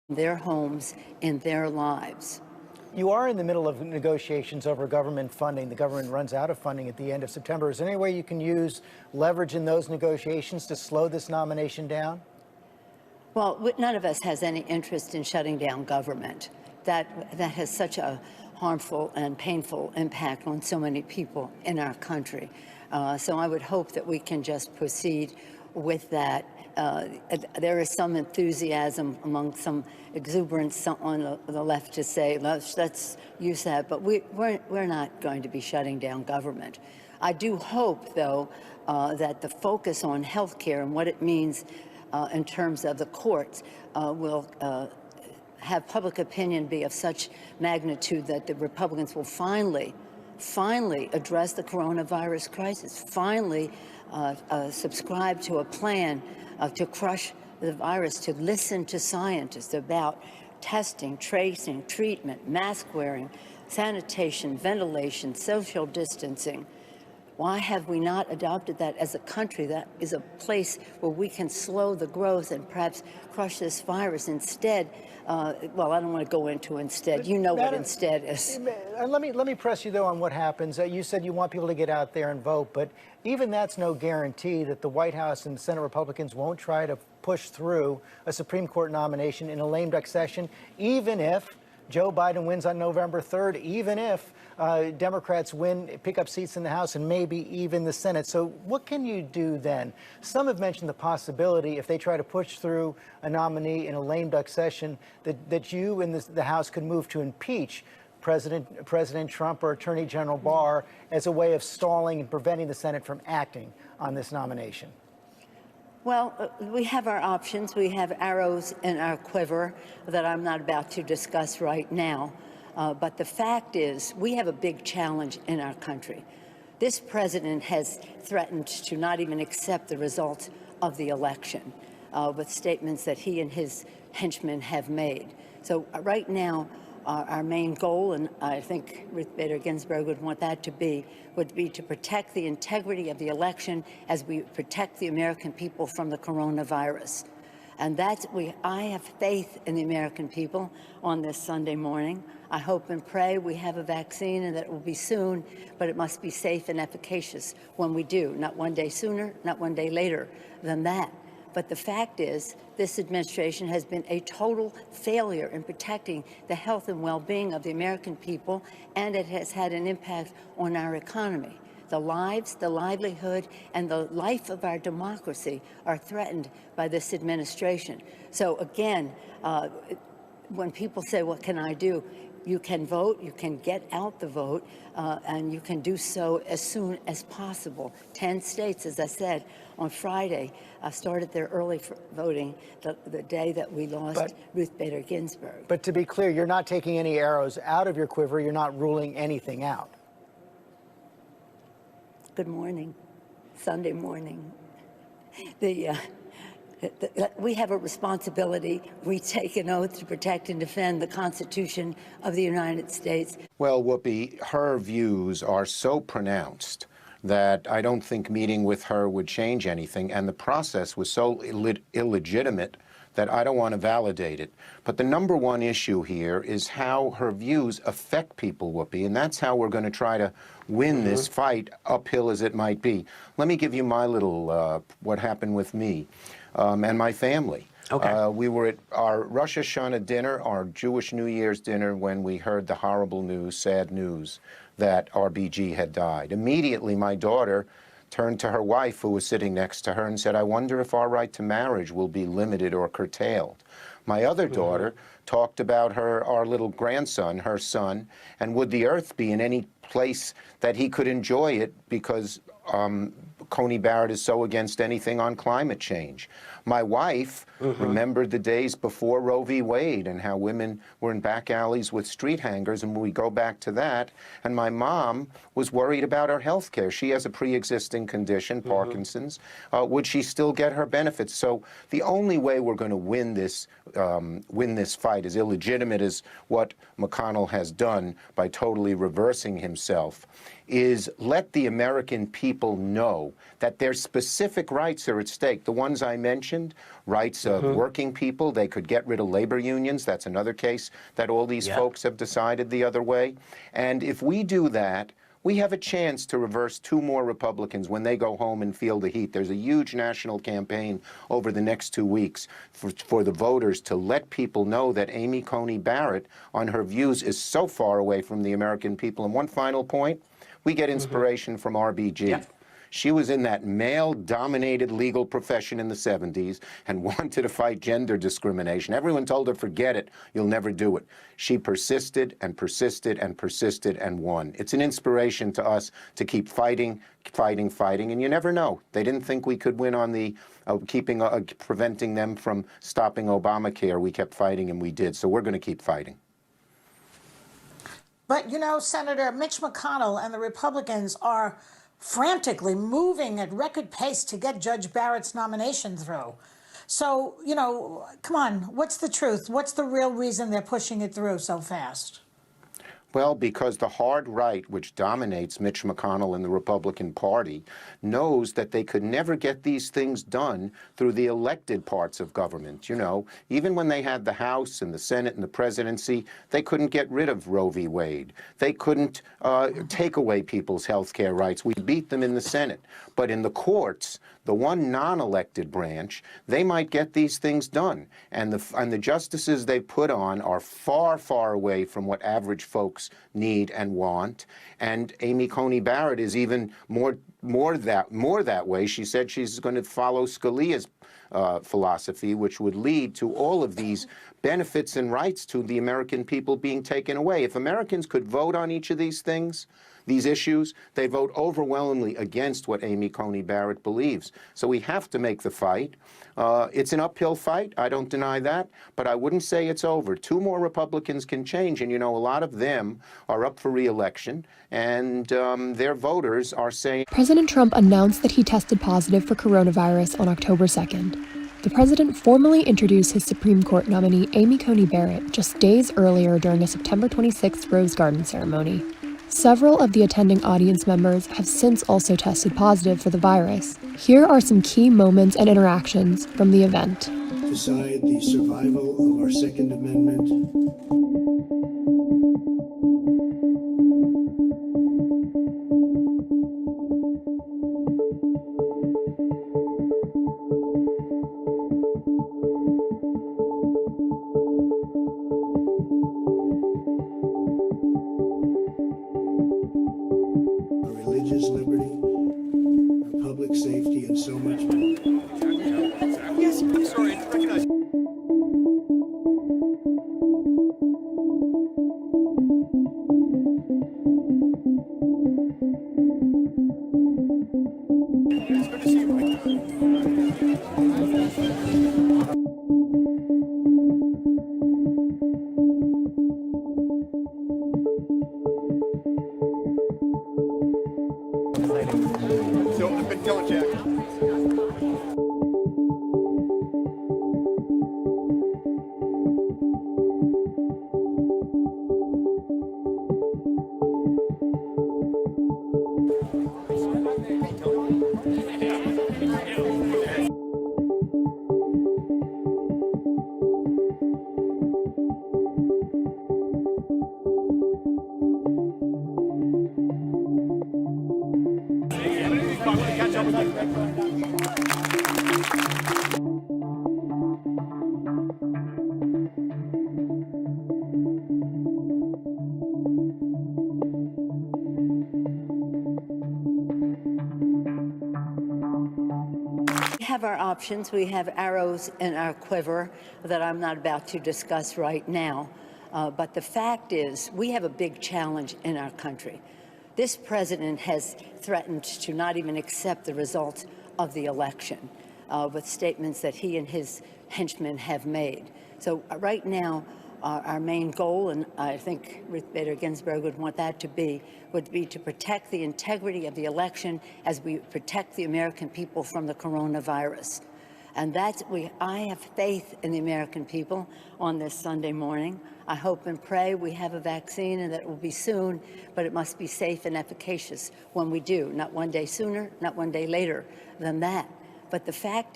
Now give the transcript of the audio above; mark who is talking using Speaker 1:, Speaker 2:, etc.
Speaker 1: their homes and their lives.
Speaker 2: You are in the middle of negotiations over government funding. The government runs out of funding at the end of September. Is there any way you can use leverage in those negotiations to slow this nomination down?
Speaker 1: Well, none of us has any interest in shutting down government. That has such a harmful and painful impact on so many people in our country. So I would hope that we can just proceed with that. There is some enthusiasm among some exuberance on the left to say, let's use that, but we're not going to be shutting down government. I do hope, though, that the focus on health care and what it means in terms of the courts will have public opinion be of such magnitude that the Republicans will finally address the coronavirus crisis, finally subscribe to a plan to crush the virus, to listen to scientists about testing, tracing, treatment, mask wearing, sanitation, ventilation, social distancing. Why have we not adopted that as a country? That is a place where we can slow the growth and perhaps crush this virus. Instead, well, I don't want to go into instead. You know what instead is.
Speaker 2: Let me press you, though, on what happens. You said you want people to get out there and vote, but even that's no guarantee that the White House and Senate Republicans won't try to push through a Supreme Court nomination in a lame duck session, even if Joe Biden wins on November 3rd, even if Democrats pick up seats in the House and maybe even the Senate. So what can you do then? Some have mentioned the possibility, if they try to push through a nominee in a lame duck session, that you and the House could move to impeach President Trump or Attorney General Barr as a way of stalling and preventing the Senate from acting on this nomination.
Speaker 1: Well, we have our options. We have arrows in our quiver that I'm not about to discuss right now. But the fact is, we have a big challenge in our country. This president has threatened to not even accept the results of the election with statements that he and his henchmen have made. So right now, our main goal, and I think Ruth Bader Ginsburg would want that to be, would be to protect the integrity of the election as we protect the American people from the coronavirus. And I have faith in the American people on this Sunday morning. I hope and pray we have a vaccine and that it will be soon, but it must be safe and efficacious when we do, not one day sooner, not one day later than that. But the fact is, this administration has been a total failure in protecting the health and well-being of the American people, and it has had an impact on our economy. The lives, the livelihood, and the life of our democracy are threatened by this administration. So again, when people say, what can I do? You can vote, you can get out the vote, and you can do so as soon as possible. 10 states, as I said, on Friday started their early voting the day that we lost Ruth Bader Ginsburg.
Speaker 2: But to be clear, you're not taking any arrows out of your quiver. You're not ruling anything out.
Speaker 1: Good morning, Sunday morning. We have a responsibility. We take an oath to protect and defend the Constitution of the United States.
Speaker 3: Well, Whoopi, her views are so pronounced that I don't think meeting with her would change anything, and the process was so illegitimate that I don't want to validate it. But the number one issue here is how her views affect people, Whoopi, and that's how we're going to try to win this fight, uphill as it might be. Let me give you my little, what happened with me and my family.
Speaker 4: Okay.
Speaker 3: We were at our Rosh Hashanah dinner, our Jewish New Year's dinner, when we heard the horrible news, sad news, that RBG had died. Immediately, my daughter turned to her wife, who was sitting next to her, and said, I wonder if our right to marriage will be limited or curtailed. My other daughter talked about our little grandson, her son, and would the earth be in any place that he could enjoy it because Coney Barrett is so against anything on climate change. My wife remembered the days before Roe v. Wade and how women were in back alleys with street hangers, and we go back to that. And my mom was worried about her health care. She has a pre-existing condition, Parkinson's. Would she still get her benefits? So the only way we're going to win this fight, as illegitimate as what McConnell has done by totally reversing himself, is let the American people people know that their specific rights are at stake. The ones I mentioned, rights of working people, they could get rid of labor unions. That's another case that all these folks have decided the other way. And if we do that, we have a chance to reverse 2 more Republicans when they go home and feel the heat. There's a huge national campaign over the next 2 weeks for the voters to let people know that Amy Coney Barrett, on her views, is so far away from the American people. And one final point, we get inspiration from RBG. She was in that male-dominated legal profession in the 70s and wanted to fight gender discrimination. Everyone told her, forget it, you'll never do it. She persisted and persisted and persisted and won. It's an inspiration to us to keep fighting, fighting, fighting, and you never know. They didn't think we could win on the preventing them from stopping Obamacare. We kept fighting, and we did, so we're going to keep fighting.
Speaker 4: But, you know, Senator Mitch McConnell and the Republicans are frantically moving at record pace to get Judge Barrett's nomination through. So, you know, come on, what's the truth? What's the real reason they're pushing it through so fast?
Speaker 3: Well, because the hard right, which dominates Mitch McConnell and the Republican Party, knows that they could never get these things done through the elected parts of government. You know, even when they had the House and the Senate and the presidency, they couldn't get rid of Roe v. Wade. They couldn't take away people's health care rights. We beat them in the Senate. But in the courts, the one non-elected branch, they might get these things done. And the justices they put on are far, far away from what average folks need and want. And Amy Coney Barrett is even more that way. She said she's going to follow Scalia's philosophy, which would lead to all of these benefits and rights to the American people being taken away. If Americans could vote on each of these things, these issues, they vote overwhelmingly against what Amy Coney Barrett believes. So we have to make the fight. It's an uphill fight, I don't deny that, but I wouldn't say it's over. 2 more Republicans can change, and you know, a lot of them are up for re-election, and their voters are saying...
Speaker 5: President Trump announced that he tested positive for coronavirus on October 2nd. The president formally introduced his Supreme Court nominee Amy Coney Barrett just days earlier during a September 26th Rose Garden ceremony. Several of the attending audience members have since also tested positive for the virus. Here are some key moments and interactions from the event.
Speaker 6: Decide the survival of our Second Amendment. Religious liberty, our public safety, and so much more.
Speaker 7: Yes, I'm sorry, I recognize. It's good to see you. So I've been telling Jack. Catch up with you.
Speaker 1: We have our options. We have arrows in our quiver that I'm not about to discuss right now. But the fact is, we have a big challenge in our country. This president has threatened to not even accept the results of the election with statements that he and his henchmen have made. So right now, our main goal, and I think Ruth Bader Ginsburg would want that to be, would be to protect the integrity of the election as we protect the American people from the coronavirus. And I have faith in the American people on this Sunday morning. I hope and pray we have a vaccine and that it will be soon, but it must be safe and efficacious when we do, not one day sooner, not one day later than that. But the fact